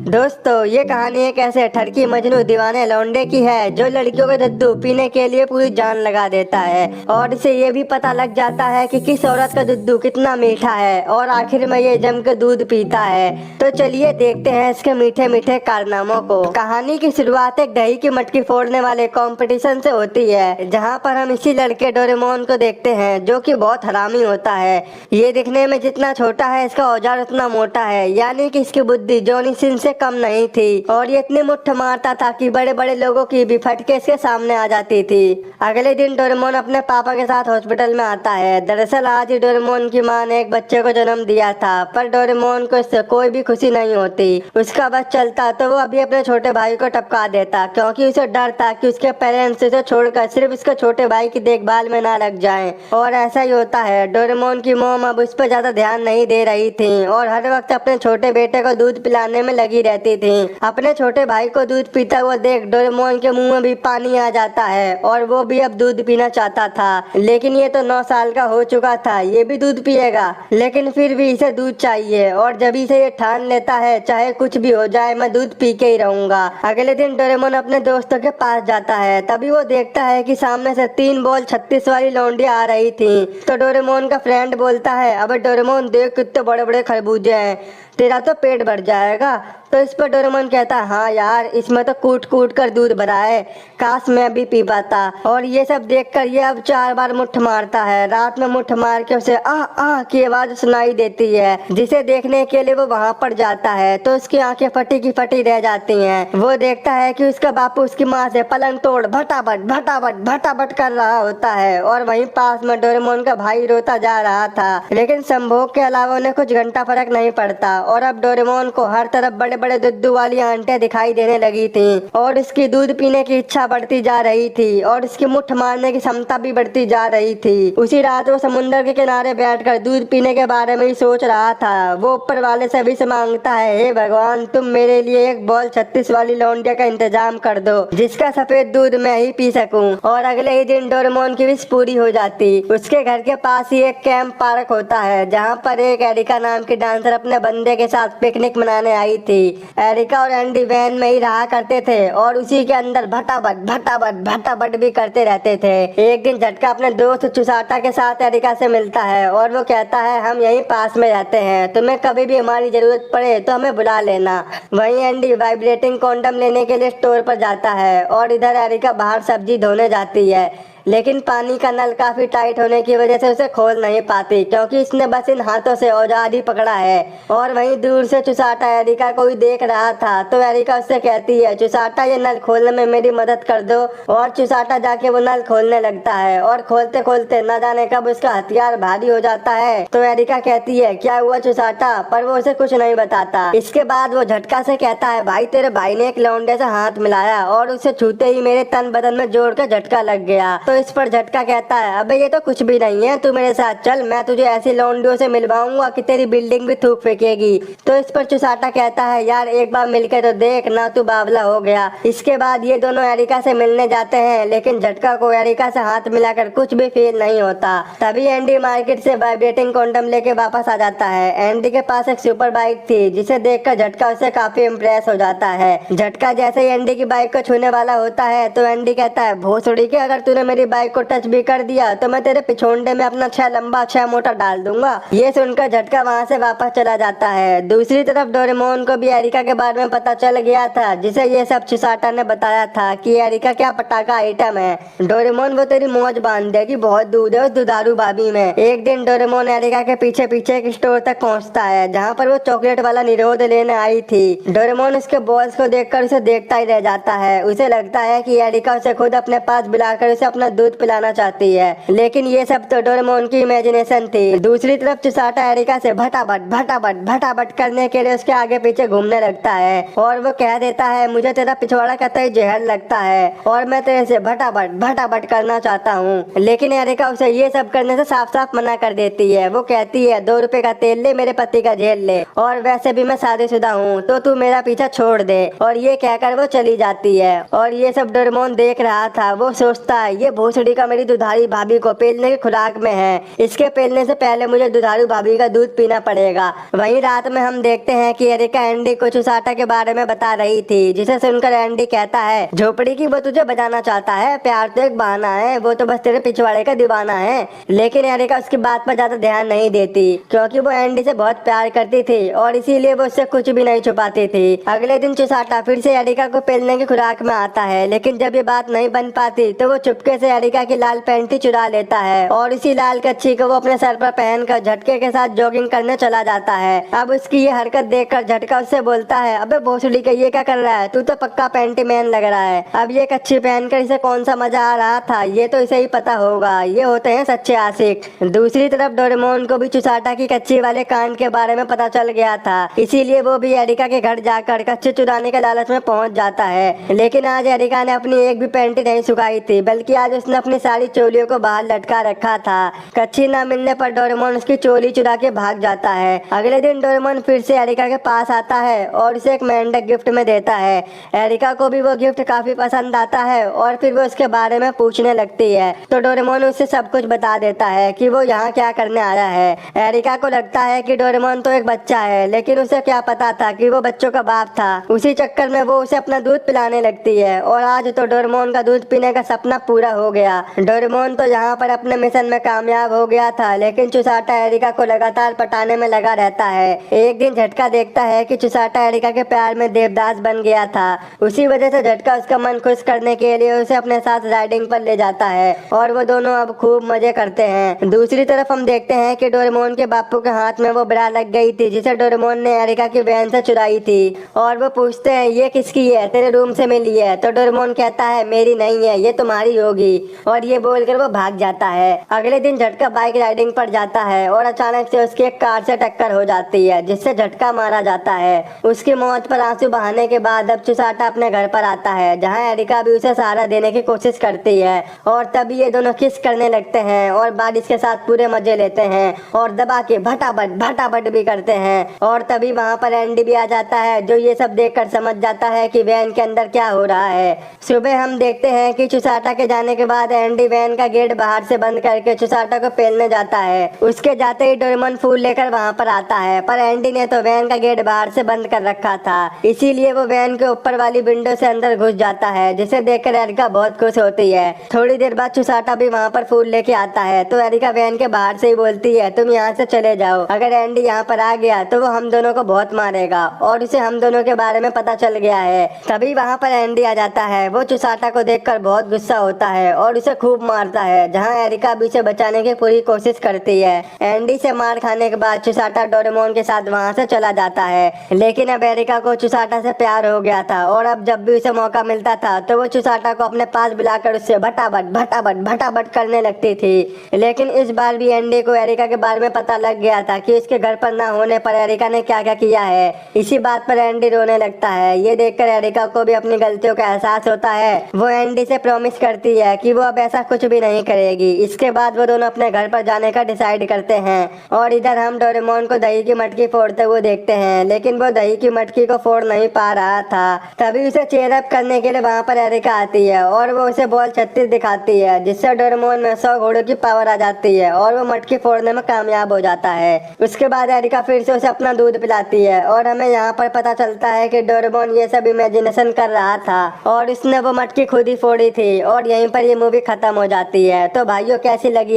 दोस्तों ये कहानी एक ऐसे ठरकी मजनू दीवाने लौंडे की है जो लड़कियों के दूध पीने के लिए पूरी जान लगा देता है और इसे ये भी पता लग जाता है कि किस औरत का दूध कितना मीठा है और आखिर में ये जम के दूध पीता है। तो चलिए देखते हैं इसके मीठे मीठे कारनामों को। कहानी की शुरुआत एक दही की मटकी फोड़ने वाले कंपटीशन से होती है, जहाँ पर हम इसी लड़के डोरेमोन को देखते हैं जो कि बहुत हरामी होता है। ये दिखने में जितना छोटा है इसका औजार उतना मोटा है, यानी कि इसकी बुद्धि जॉनी सिंह से कम नहीं थी और ये इतनी मुट्ठ मारता था कि बड़े बड़े लोगों की भी फटके इसके सामने आ जाती थी। अगले दिन डोरेमोन अपने पापा के साथ हॉस्पिटल में आता है। दरअसल आज ही डोरेमोन की मां ने एक बच्चे को जन्म दिया था, पर डोरेमोन को इससे कोई भी खुशी नहीं होती। उसका बस चलता तो वो अभी अपने छोटे भाई को टपका देता, क्योंकि उसे डर था कि उसके पेरेंट्स उसे छोड़कर सिर्फ उसके छोटे भाई की देखभाल में ना लग जाएं। और ऐसा ही होता है। डोरेमोन की मॉम अब उस पर ज्यादा ध्यान नहीं दे रही थी और हर वक्त अपने छोटे बेटे को दूध पिलाने में लगी रहती थी। अपने छोटे भाई को दूध पीता हुआ देख डोरेमोन के मुंह में भी पानी आ जाता है और वो भी अब दूध पीना चाहता था। लेकिन ये तो 9 साल का हो चुका था, ये भी दूध पिएगा, लेकिन फिर भी इसे दूध चाहिए और जब से ये ठान लेता है चाहे कुछ भी हो जाए मैं दूध पी के ही रहूंगा। अगले दिन डोरेमोन अपने दोस्तों के पास जाता है, तभी वो देखता है कि सामने से 3 बॉल 36 वाली लौंडियां आ रही थी। तो डोरेमोन का फ्रेंड बोलता है, अबे डोरेमोन देख कितने बड़े बड़े खरबूजे हैं, तेरा तो पेट भर जाएगा। तो इस पर डोरेमोन कहता है, हाँ यार इसमें तो कूट कूट कर दूध भरा है, काश मैं भी पी पाता। और ये सब देखकर ये अब 4 बार मुट्ठ मारता है। रात में मुट्ठ मार के उसे आह आह की आवाज सुनाई देती है, जिसे देखने के लिए वो वहाँ पर जाता है तो उसकी आंखें फटी की फटी रह जाती हैं। वो देखता है कि उसका बापू उसकी माँ से पलंग तोड़ भटाभट भटाभट भटाभट कर रहा होता है और वहीं पास में डोरेमोन का भाई रोता जा रहा था। लेकिन संभोग के अलावा उन्हें कुछ घंटा फर्क नहीं पड़ता और अब डोरेमोन को हर तरफ बड़े बड़े दुद्धू वाली आंटियां दिखाई देने लगी थी और इसकी दूध पीने की इच्छा बढ़ती जा रही थी और इसकी मुट्ठ मारने की क्षमता भी बढ़ती जा रही थी। उसी रात वो समुद्र के किनारे बैठकर दूध पीने के बारे में ही सोच रहा था। वो ऊपर वाले से विश मांगता है, हे भगवान तुम मेरे लिए एक बॉल 36 वाली लौंडिया का इंतजाम कर दो जिसका सफेद दूध मैं ही पी सकूं। और अगले ही दिन डोरेमोन की विश पूरी हो जाती। उसके घर के पास ही एक कैंप पार्क होता है, जहाँ पर एक एरिका नाम की डांसर अपने बंदे के साथ पिकनिक मनाने आई थी। एरिका और एंडी वैन में ही रहा करते थे और उसी के अंदर भटाभट भटाभट भटाभट भी करते रहते थे। एक दिन झटका अपने दोस्त चुसाटा के साथ एरिका से मिलता है और वो कहता है, हम यहीं पास में रहते हैं, तुम्हें कभी भी हमारी जरूरत पड़े तो हमें बुला लेना। वहीं एंडी वाइब्रेटिंग कॉन्डम लेने के लिए स्टोर पर जाता है और इधर एरिका बाहर सब्जी धोने जाती है, लेकिन पानी का नल काफी टाइट होने की वजह से उसे खोल नहीं पाती, क्योंकि इसने बस इन हाथों से औजार ही पकड़ा है। और वहीं दूर से चुसाटा एरिका को ही देख रहा था तो एरिका उससे कहती है, चुसाटा ये नल खोलने में मेरी मदद कर दो। और चुसाटा जाके वो नल खोलने लगता है और खोलते खोलते न जाने कब उसका हथियार भारी हो जाता है। तो एरिका कहती है, क्या हुआ चुसाटा, पर वो उसे कुछ नहीं बताता। इसके बाद वो झटका से कहता है, भाई तेरे भाई ने एक लौंडे से हाथ मिलाया और उसे छूते ही मेरे तन बदन में जोड़ के झटका लग गया। तो इस पर झटका कहता है, अबे ये तो कुछ भी नहीं है, तू मेरे साथ चल, मैं तुझे ऐसी लौंडियों से मिलवाऊंगा कि तेरी बिल्डिंग भी थूक फेंकेगी। तो इस पर चुसाटा कहता है, यार एक बार मिलके तो देख ना, तू बावला हो गया। इसके बाद ये दोनों एरिका से मिलने जाते हैं, लेकिन झटका को एरिका से हाथ मिलाकर कुछ भी फील नहीं होता। तभी एंडी मार्केट से वाइब्रेटिंग कॉन्डम लेके वापस आ जाता है। एंडी के पास एक सुपर बाइक थी जिसे देखकर झटका उससे काफी इम्प्रेस हो जाता है। झटका जैसे ही एंडी की बाइक को छूने वाला होता है तो एंडी कहता है, भोसड़ी के अगर तूने मेरी बाइक को टच भी कर दिया तो मैं तेरे पिछोंडे में अपना 6 लंबा 6 मोटा डाल दूंगा। ये सुनकर झटका वहाँ से वापस चला जाता है। दूसरी तरफ डोरेमोन को भी एरिका के बारे में पता चल गया था, जिसे ये सब चुसाटा ने बताया था कि एरिका क्या पटाखा आइटम है। डोरेमोन वो तेरी मौज बांध देगी, बहुत दूध है उस दुधारू भाभी में। एक दिन डोरेमोन एरिका के पीछे पीछे एक स्टोर तक पहुँचता है, जहाँ पर वो चॉकलेट वाला निरोध लेने आई थी। डोरेमोन उसके बॉल्स को देखकर उसे देखता ही रह जाता है। उसे लगता है कि एरिका उसे खुद अपने पास बुलाकर उसे अपना दूध पिलाना चाहती है, लेकिन ये सब तो डोरेमोन की इमेजिनेशन थी। दूसरी तरफ चुसाटा एरिका से भटाभट भटाभट भटाभट करने के लिए उसके आगे पीछे घूमने लगता है और वो कह देता है, मुझे तेरा पिछवाड़ा कतई जहर लगता है और मैं तेरे से भटाभट भटाभट करना चाहता हूँ। लेकिन एरिका उसे ये सब करने से साफ साफ मना कर देती है। वो कहती है, 2 रुपए का तेल ले, मेरे पति का जेल ले, और वैसे भी मैं शादीशुदा हूँ तो तू मेरा पीछा छोड़ दे। और ये कहकर वो चली जाती है। और ये सब डोरेमोन देख रहा था। वो सोचता है, ये भोसड़ी का मेरी दुधारी भाभी को पेलने की खुराक में है। इसके पेलने से पहले मुझे दुधारू भाभी का दूध पीना पड़ेगा। वहीं रात में हम देखते हैं कि एरिका एंडी को चुसाटा के बारे में बता रही थी, जिसे सुनकर एंडी कहता है झोपड़ी की वो तुझे बजाना चाहता है, प्यार तो एक बहाना है, वो तो बस तेरे पिछवाड़े का दीवाना है। लेकिन एरिका उसकी बात पर ज्यादा ध्यान नहीं देती, क्योंकि वो एंडी से बहुत प्यार करती थी और इसीलिए वो उससे कुछ भी नहीं छुपाती थी। अगले दिन चुसाटा फिर से एरिका को पेलने की खुराक में आता है, लेकिन जब ये बात नहीं बन पाती तो वो चुपके से एरिका की लाल पैंटी चुरा लेता है और इसी लाल कच्छी को वो अपने सर पर पहनकर झटके के साथ जॉगिंग करने चला जाता है। अब उसकी ये हरकत देखकर झटका उससे बोलता है, अबे भोसड़ी का ये क्या कर रहा है, तू तो पक्का पैंटी मैन लग रहा है। अब ये कच्छी पहनकर इसे कौन सा मजा आ रहा था ये तो इसे ही पता होगा। ये होते हैं सच्चे आशिक। दूसरी तरफ डोरेमोन को भी चुसाटा की कच्ची वाले कांड के बारे में पता चल गया था, इसीलिए वो भी एरिका के घर जाकर कच्ची चुराने के लालच में पहुंच जाता है। लेकिन आज एरिका ने अपनी एक भी पैंटी नहीं सुखाई थी, बल्कि आज उसने अपनी सारी चोलियों को बाहर लटका रखा था। कच्ची न मिलने पर डोरेमोन उसकी चोली चुरा के भाग जाता है। अगले दिन डोरेमोन फिर से एरिका के पास आता है और उसे एक मेंढक गिफ्ट में देता है। एरिका को भी वो गिफ्ट काफी पसंद आता है और फिर वो उसके बारे में पूछने लगती है, तो डोरेमोन उसे सब कुछ बता देता है कि वो यहाँ क्या करने आया है। एरिका को लगता है कि डोरेमोन तो एक बच्चा है, लेकिन उसे क्या पता था कि वो बच्चों का बाप था। उसी चक्कर में वो उसे अपना दूध पिलाने लगती है और आज तो डोरेमोन का दूध पीने का सपना पूरा हो गया। डोरेमोन तो यहाँ पर अपने मिशन में कामयाब हो गया था, लेकिन चुसाटा एरिका को लगातार पटाने में लगा रहता है। एक दिन झटका देखता है कि चुसाटा एरिका के प्यार में देवदास बन गया था। उसी वजह से झटका उसका मन खुश करने के लिए उसे अपने साथ राइडिंग पर ले जाता है और वो दोनों अब खूब मजे करते हैं। दूसरी तरफ हम देखते हैं कि डोरेमोन के बापू के हाथ में वो ब्रा लग गई थी, जिसे डोरेमोन ने एरिका की बहन से चुराई थी। और वो पूछते हैं, ये किसकी है, तेरे रूम से मिली है? तो डोरेमोन कहता है, मेरी नहीं है, ये तुम्हारी होगी। और ये बोलकर वो भाग जाता है। अगले दिन झटका बाइक राइडिंग पर जाता है और अचानक से उसकी एक कार से टक्कर हो जाती है, जिससे झटका मारा जाता है। उसकी मौत पर आंसू बहाने के बाद अब चुसाटा अपने घर पर आता है, जहाँ एरिका भी उसे सहारा देने की कोशिश करती है। और तभी ये दोनों किस करने लगते हैं और बारिश के साथ पूरे मजे लेते हैं और दबा के भटाभट भी करते हैं। और तभी वहाँ पर एंडी भी आ जाता है, जो ये सब देखकर समझ जाता है कि वैन के अंदर क्या हो रहा है। सुबह हम देखते हैं कि चुसाटा के जाने के बाद एंडी वैन का गेट बाहर से बंद करके चुसाटा को पेलने जाता है। उसके जाते ही डोरेमोन फूल लेकर वहाँ पर आता है, पर एंडी ने तो वैन का गेट बाहर से बंद कर रखा था, इसीलिए वो वैन के ऊपर वाली विंडो से अंदर घुस जाता है, जिसे देखकर एरिका बहुत खुश होती है। थोड़ी देर बाद चुसाटा भी वहाँ पर फूल लेके आता है, तो एरिका वैन के बाहर से ही बोलती है, तुम यहाँ से चले जाओ, अगर एंडी यहाँ पर आ गया तो वो हम दोनों को बहुत मारेगा और उसे हम दोनों के बारे में पता चल गया है। तभी वहाँ पर एंडी आ जाता है। वो चुसाटा को देखकर बहुत गुस्सा होता है और उसे खूब मारता है, जहाँ एरिका भी उसे बचाने की पूरी कोशिश करती है। एंडी से मार खाने के बाद चुसाटा डोरेमोन के साथ वहाँ से चला जाता है, लेकिन अब एरिका को चुसाटा से प्यार हो गया था और अब जब भी उसे मौका मिलता था तो वो चुसाटा को अपने पास बुलाकर उससे भटाभट करने लगती थी। लेकिन इस बार भी एंडी को एरिका के बारे में पता लग गया था कि उसके घर पर न होने पर एरिका ने क्या क्या किया है। इसी बात पर एंडी रोने लगता है। ये देखकर एरिका को भी अपनी गलतियों का एहसास होता है। वो एंडी से प्रॉमिस करती है कि वो अब ऐसा कुछ भी नहीं करेगी। इसके बाद वो दोनों अपने घर पर जाने का डिसाइड करते हैं और इधर हम डोरेमोन को दही की मटकी फोड़ते हुए देखते हैं, लेकिन वो दही की मटकी को फोड़ नहीं पा रहा था। तभी उसे चेयर अप करने के लिए वहाँ पर एरिका आती है और वो उसे बॉल 36 दिखाती है, जिससे डोरेमोन में 100 घोड़ों की पावर आ जाती है और वो मटकी फोड़ने में कामयाब हो जाता है। उसके बाद एरिका फिर से उसे अपना दूध पिलाती है और हमें यहाँ पर पता चलता है कि डोरेमोन ये सब इमेजिनेशन कर रहा था और इसने वो मटकी खुद ही फोड़ी थी। और यहीं पर ये मूवी खत्म हो जाती है। तो भाइयों कैसी लगी